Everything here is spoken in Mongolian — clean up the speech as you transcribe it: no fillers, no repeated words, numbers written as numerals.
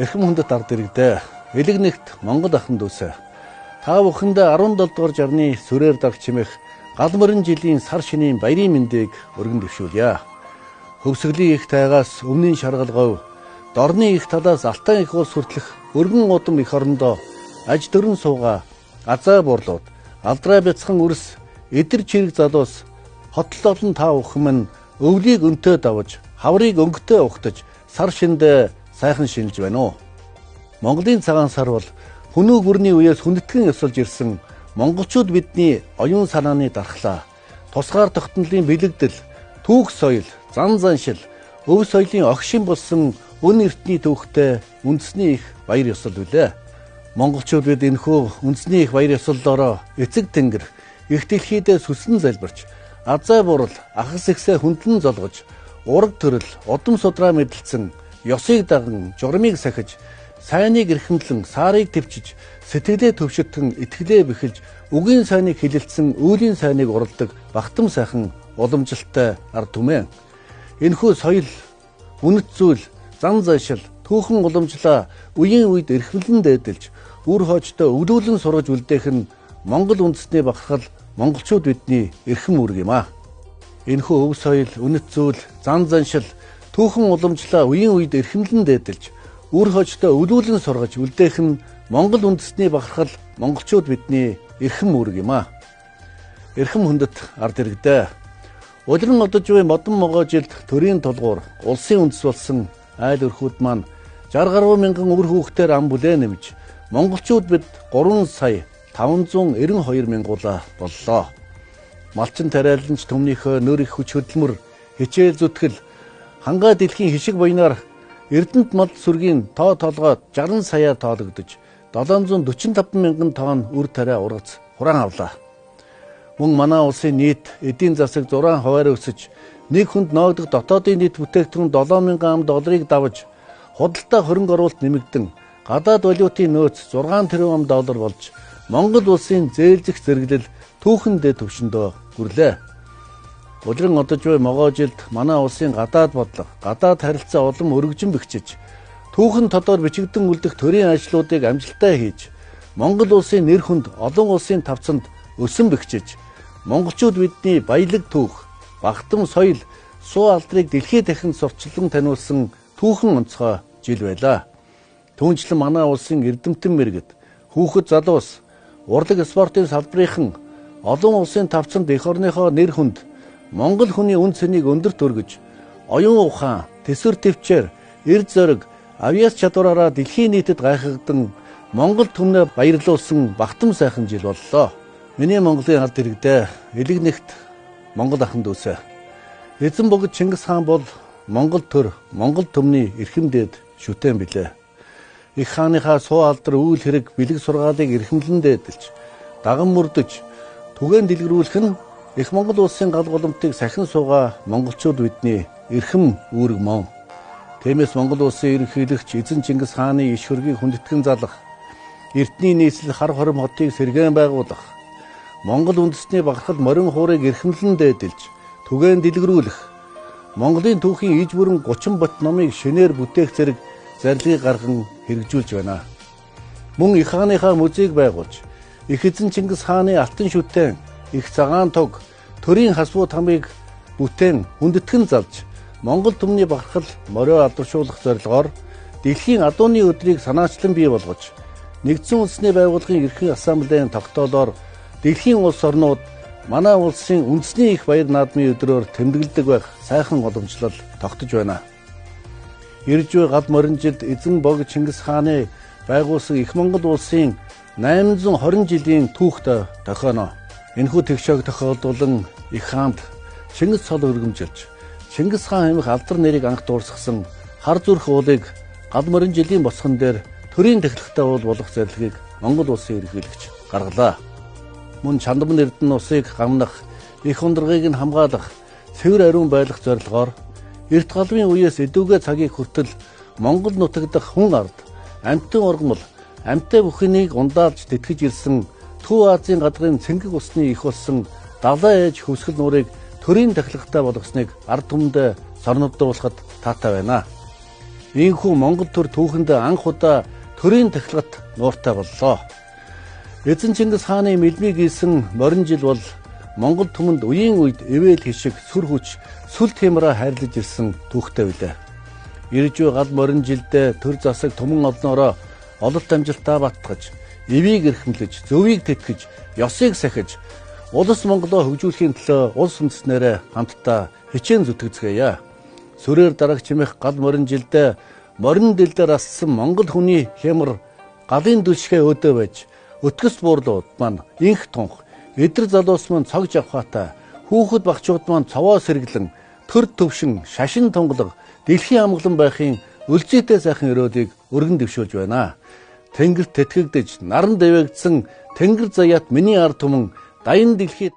Эрхэм хүндэт ард иргэдээ элэг нэгт Монгол ахын дүүсэ. Та бүхэндээ 17 дугаар жарны сүрээр дарж чимэх гал морин жилийн сар шинийн баярын мэндийг өргөн дэвшүүлье. Хөвсгөлийн их тайгаас өмнийн шаргалгав, дорны их талаас алтан их улс хүртэлх өргөн удам их орондоо аж дөрөн сууга, газай бурлууд, алдраа бяцхан үрс, эдэр чирэг залуус, хотл олон та бүхэн минь өвлийг өнтөө давж, хаврыг өнгөтэй ухтаж, сар шиндээ сайхан шинэлж байна уу? Монголын цагаан сар бол хүнүү гүрний үеэс хүндэтгэн ёсолж ирсэн монголчууд бидний оюун санааны дархлаа, тусгаар тогтнолын бэлэгдэл, түүх соёл, зан заншил, өв соёлын огшин болсон өн эртний түүхтэй үндэсний их баяр ёсол билээ. Монголчууд бид энэхүү үндэсний их баяр ёсоллороо эцэг тэнгэр, их дэлхийдээ сүсэн залбирч, азай бурал, ахас ихсээ хүндлэн золгож, ураг төрөл, удам судраа мэдлцэн, ёсыг даган, журмыг сахиж, сайныг эрхэмлэн, саарыг төвчж, сэтгэлээ төвшөтгөн, итгэлээ бэхэлж, үгийн сайныг хилэлцэн, үүлийн сайныг уралдаг бахтам сайхан уламжилттай ард түмэн. Энэхүү соёл, үнэт зүйл, зан заншил, түүхэн уламжлаа үеийн үед эрхэмлэн дээдэлж, үр хоочтой өвлүүлэн сургаж үлдээх нь Монгол үндэсний бахархал, монголчууд бидний эрхэм үүрэг юм аа. Энэхүү өв соёл, үнэт зүйл, зан заншил, түүхэн уламжлаа үеийн үед эрхэмлэн дээдэлж, үр хоочтой өвлүүлэн сургаж үлдээх нь Монгол үндэсний бахархал, монголчууд бидний эрхэм үүрэг юм аа. Эрхэм хүндэт ард иргэдээ улиран одож буй модон могоо жилд төрийн тулгуур, улсын үндэс болсон айл өрхүүд маань 60 гаруй мянган өвөр хүүхдээр ам бүлээ нэмж, монголчууд бид 3 сая 592 мянгуулаа боллоо. Малчин тариаланч төмнийхөө нөр их хүч хөдөлмөр, хичээл зүтгэл, хангаа дэлхийн хишиг буйнаар Эрдэнэт мал сүргийн тоо толгой 60 саяар тоологдож 745 мянган тонн үр тариа ургац хураан авлаа. Мөн манай улсын нийт эдийн засаг 6% өсөж, нэг хүнд ноогдох дотоодын нийт бүтээгдэхүүн 7 мянган ам долларыг давж, худалдаа хөрөнгө оруулалт нэмэгдэн, гадаад валютын нөөц 6 тэрбум доллар болж, Монгол улсын зээлзэх зэрэглэл түүхэндээ төвшөндөө хүрлээ. Улиран одож буй могоо жилд манай улсын гадаад бодлого, гадаад харилцаа улам өргөжин бэхжиж, түүхэн тодор бичигдэн үлдэх төрийн ажлуудыг амжилттай хийж, Монгол улсын нэр хүнд олон улсын тавцанд өсөн бэхжиж, монголчууд бидний баялаг түүх, бахтам соёл, суу алдрыг дэлхийд дахин сурталчилан таниулсан түүхэн онцгой жил байлаа. Түүнчлэн манай улсын эрдэмтэн мэргэд, хүүхэд залуус, урлаг спортын салбарынхан олон улсын тавцанд эх орныхоо нэр хүнд Монгол хүний үн цэнийг өндөрт өргөж, оюун ухаан, тэсвэр төвчээр, эрд зориг, авьяас чадвараараа дэлхийн нийтэд гайхагдан Монгол түмнээ баярлуулсан бахтам сайхан жил боллоо. Миний Монголын ард иргэдээ элэг нэгт Монгол ахын дүүсэ. Эзэн богд Чингис хаан бол Монгол төр, Монгол түмний эрхэм дээд шүтэн билээ. Их хааныхаа суу алдар үйл хэрэг бэлэг сургаалыг эрхэмлэн дээдэлж, даган мөрдөж, түгээн дэлгэрүүлэх нь их Монгол улсын гал голомтыг сахин суугаа монголчууд бидний эрхэм үүрэг мөн. Тиймээс Монгол улсын ерөнхийлөгч эзэн Чингис хааны иш хөргийг хүндэтгэн залах, эртний нийслэл хар хором хотыг сэргээн байгуулах, Монгол үндэсний бахархал морин хуурыг эрхэмлэн дээдэлж, түгээн дэлгэрүүлэх, Монголын түүхийн иж бүрэн 30 бот номыг шинээр бүтээх зэрэг зарилгыг гарган хэрэгжүүлж байна. Мөн их хааныхаа музейг байгуулж, их эзэн Чингис хааны алтан шүтэн, их цагаан туг, төрийн хасбуу тамыг бүтээн хүндэтгэн залж, Монгол түмний бахархал морио алдаршуулах зорилгоор дэлхийн адууны өдрийг санаачлан бий болгож, нэгдсэн улсны байгууллагын ерхий ассамблеийн тогтоолоор дэлхийн улс орнууд манай улсын үндэсний их баяр наадмын өдрөөр тэмдэглэдэг байх сайхан уламжлал тогтож байна. Ирж буй гал морин жилд эзэн богд Чингис хааны байгуулсан их Монгол улсын 820 жилийн түүхтэй тохионо. Энэхүү тэгшөөг тохиолдуулан их хаанд Чингис цол өргөмжилж, Чингис хаан хэмэх алдар нэрийг анх дуурсгасан хар зүрх уулыг гал морин жилийн босгон дээр төрийн тахилгатай уул болох зарилгыг Монгол улсын ерөнхийлөгч гаргалаа. Мөн чандам эрдэнэ усыг гамнах, их ундрагыг нь хамгаалах, цэвэр ариун байлгах зорилгоор эрт галмын үеэс эдүгэ цагийг хүртэл Монгол нутаг дахь хүн ард, амьтан ургамал, амьтаа бүхнийг ундаалж тэтгэж ирсэн Төв Азийн гадрын цэнгэг усны их болсон далай ээж хөвсгөл нуурыг төрийн тахилгатай болгосныг ард түмэндээ сорнодуулахад таатай байна. Ийхүү Монгол төр түүхэнд анх удаа төрийн тахилгат нууртай боллоо. Эзэн Чингис хааны мэлмиг ийсэн морин жил бол Монгол түмэнд үеийн үед эвэл хишиг сүр хүч сүл темраа хайрлаж ирсэн түүхтэй билээ. Ирж буй гал морин жилдээ төр засаг түмэн олноороо ололт амжилтаа баттгаж, эвийг эрхэмлэж, зөвийг тэтгэж, ёсыг сахиж, улс Монголоо хөгжүүлэхийн төлөө улс үндэстнэрээ хамтдаа хичээн зүтгэцгээе. Сүрээр дараг чимэх гал морин жилдээ морин дэлдээр ассан монгол хүний хямар галын дүлшгээ өдөө байж, өтгөс буурлууд маань инх тунх, эдэр залуус маань цогж авхаатай, хүүхэд багчууд маань цовоо сэргэлэн, төр төвшин, шашин тунгалаг, дэлхийн амгалан байхын өлзийтэй сайхан өрөөдийг өргөн дэвшүүлж байна. Тэнгэрт тэтгэгдэж, наран дэвэгдсэн тэнгэр заяат миний ард түмэн даян дэлхийд